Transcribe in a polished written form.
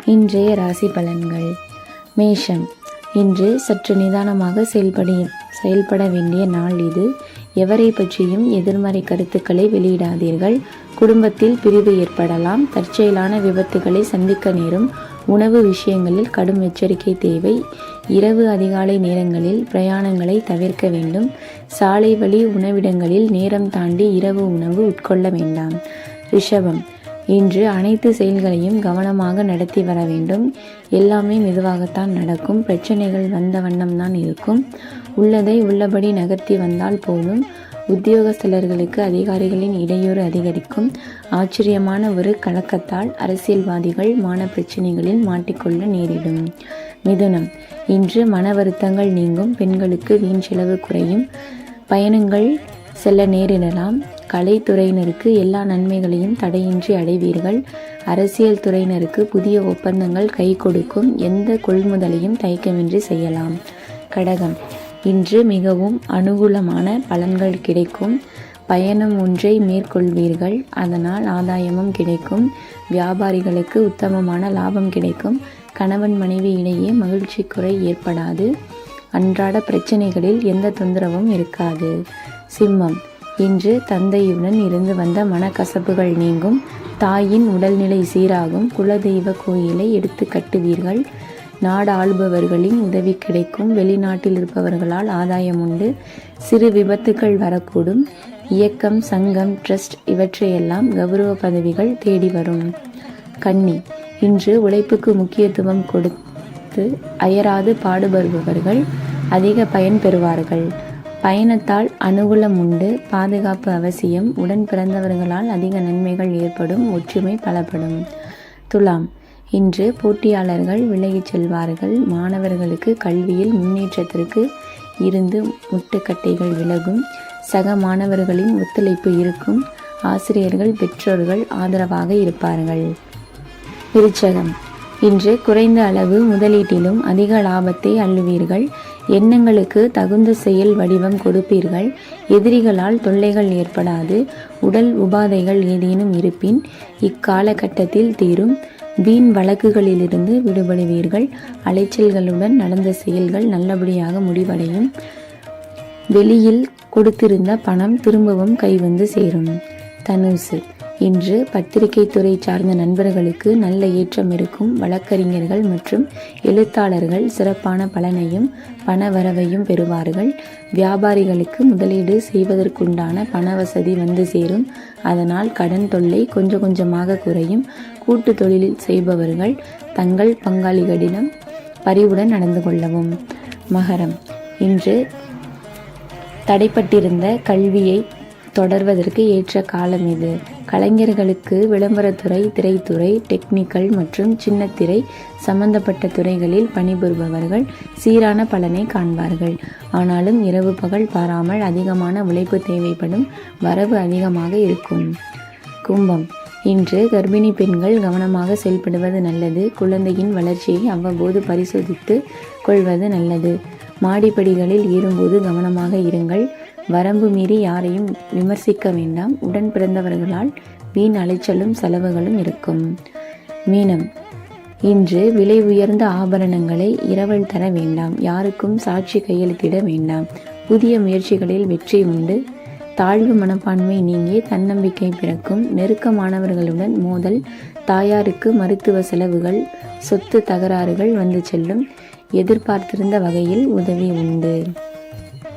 இன்றைய ராசி பலன்கள். மேஷம். இன்று சற்று நிதானமாக செயல்பட வேண்டிய நாள் இது. எவரை பற்றியும் எதிர்மறை கருத்துக்களை வெளியிடாதீர்கள். குடும்பத்தில் பிரிவு ஏற்படலாம். தற்செயலான விபத்துகளை சந்திக்க நேரும். உணவு விஷயங்களில் கடும் எச்சரிக்கை தேவை. இரவு அதிகாலை நேரங்களில் பிரயாணங்களை தவிர்க்க வேண்டும். சாலை வழி உணவிடங்களில் நேரம் தாண்டி இரவு உணவு உட்கொள்ள வேண்டாம். ரிஷபம். இன்று அனைத்து செயல்களையும் கவனமாக நடத்தி வர வேண்டும். எல்லாமே மெதுவாகத்தான் நடக்கும். பிரச்சனைகள் வந்த வண்ணம்தான் இருக்கும். உள்ளதை உள்ளபடி நகர்த்தி வந்தால் போதும். உத்தியோகஸ்தலர்களுக்கு அதிகாரிகளின் இடையூறு அதிகரிக்கும். ஆச்சரியமான ஒரு கலக்கத்தால் அரசியல்வாதிகள் மான பிரச்சனைகளில் மாட்டிக்கொள்ள நேரிடும். மிதுனம். இன்று மன வருத்தங்கள் நீங்கும். பெண்களுக்கு வீண் செலவு குறையும். பயணங்கள் செல்ல நேரிடலாம். கலைத்துறையினருக்கு எல்லா நன்மைகளையும் தடையின்றி அடைவீர்கள். அரசியல் துறையினருக்கு புதிய ஒப்பந்தங்கள் கை கொடுக்கும். எந்த கொள்முதலையும் தயக்கமின்றி செய்யலாம். கடகம். இன்று மிகவும் அனுகூலமான பலன்கள் கிடைக்கும். பயணம் ஒன்றை மேற்கொள்வீர்கள். அதனால் ஆதாயமும் கிடைக்கும். வியாபாரிகளுக்கு உத்தமமான லாபம் கிடைக்கும். கணவன் மனைவி இடையே மகிழ்ச்சி குறை ஏற்படாது. அன்றாட பிரச்சனைகளில் எந்த தொந்தரவும் இருக்காது. சிம்மம். இன்று தந்தையுடன் இருந்து வந்த மனக்கசப்புகள் நீங்கும். தாயின் உடல்நிலை சீராகும். குலதெய்வ கோயிலை எடுத்து கட்டுவீர்கள். நாடு ஆள்பவர்களின் உதவி கிடைக்கும். வெளிநாட்டில் இருப்பவர்களால் ஆதாயம் உண்டு. சிறு விபத்துக்கள் வரக்கூடும். இயக்கம், சங்கம், ட்ரஸ்ட் இவற்றையெல்லாம் கௌரவ பதவிகள் தேடி வரும். கன்னி. இன்று உழைப்புக்கு முக்கியத்துவம் கொடுத்து அயராது பாடுபடுபவர்கள் அதிக பயன் பெறுவார்கள். பயணத்தால் அனுகூலம் உண்டு. பாதுகாப்பு அவசியம். உடன் பிறந்தவர்களால் அதிக நன்மைகள் ஏற்படும். ஒற்றுமை பலப்படும். துலாம். இன்று போட்டியாளர்கள் விலகிச் செல்வார்கள். மாணவர்களுக்கு கல்வியில் முன்னேற்றத்திற்கு இருந்து முட்டுக்கட்டைகள் விலகும். சக மாணவர்களின் ஒத்துழைப்பு இருக்கும். ஆசிரியர்கள் பெற்றோர்கள் ஆதரவாக இருப்பார்கள். விருச்சகம். இன்று குறைந்த அளவு முதலீட்டிலும் அதிக லாபத்தை அள்ளுவீர்கள். எண்ணங்களுக்கு தகுந்த செயல் வடிவம் கொடுப்பீர்கள். எதிரிகளால் தொல்லைகள் ஏற்படாது. உடல் உபாதைகள் ஏதேனும் இருப்பின் இக்காலகட்டத்தில் தீரும். வீண் வழக்குகளிலிருந்து விடுபடுவீர்கள். அலைச்சல்களுடன் நடந்த செயல்கள் நல்லபடியாக முடிவடையும். வெளியில் கொடுத்திருந்த பணம் திரும்பவும் கைவந்து சேரும். தனுசு. இன்று பத்திரிகை துறை சார்ந்த நண்பர்களுக்கு நல்ல ஏற்றம் இருக்கும். வழக்கறிஞர்கள் மற்றும் எழுத்தாளர்கள் சிறப்பான பலனையும் பண வரவையும் பெறுவார்கள். வியாபாரிகளுக்கு முதலீடு செய்வதற்குண்டான பண வசதி வந்து சேரும். அதனால் கடன் தொல்லை கொஞ்சம் கொஞ்சமாக குறையும். கூட்டு தொழிலில் செய்பவர்கள் தங்கள் பங்காளிகளிடம் பரிவுடன் நடந்து கொள்ளவும். மகரம். இன்று தடைப்பட்டிருந்த கல்வியை தொடர்வதற்கு ஏற்ற காலம் இது. கலைஞர்களுக்கு விளம்பரத்துறை, திரைத்துறை, டெக்னிக்கல் மற்றும் சின்னத்திரை சம்பந்தப்பட்ட துறைகளில் பணிபுரிபவர்கள் சீரான பலனை காண்பார்கள். ஆனாலும் இரவு பகல் பாராமல் அதிகமான உழைப்பு தேவைப்படும். வரவு அதிகமாக இருக்கும். கும்பம். இன்று கர்ப்பிணி பெண்கள் கவனமாக செயல்படுவது நல்லது. குழந்தையின் வளர்ச்சியை அவ்வப்போது பரிசோதித்து கொள்வது நல்லது. மாடிப்படிகளில் ஏறும்போது கவனமாக இருங்கள். வரம்பு மீறி யாரையும் விமர்சிக்க வேண்டாம். உடன் பிறந்தவர்களால் வீண் அலைச்சலும் செலவுகளும் இருக்கும். மீனம். இன்று விலை உயர்ந்த ஆபரணங்களை இரவல் தர வேண்டாம். யாருக்கும் சாட்சி கையெழுத்திட வேண்டாம். புதிய முயற்சிகளில் வெற்றி உண்டு. தாழ்வு மனப்பான்மை நீங்கி தன்னம்பிக்கை பிறக்கும். நெருக்கமானவர்களுடன் மோதல். தாயாருக்கு மருத்துவ செலவுகள், சொத்து தகராறுகள் வந்து செல்லும். எதிர்பார்த்திருந்த வகையில் உதவி உண்டு.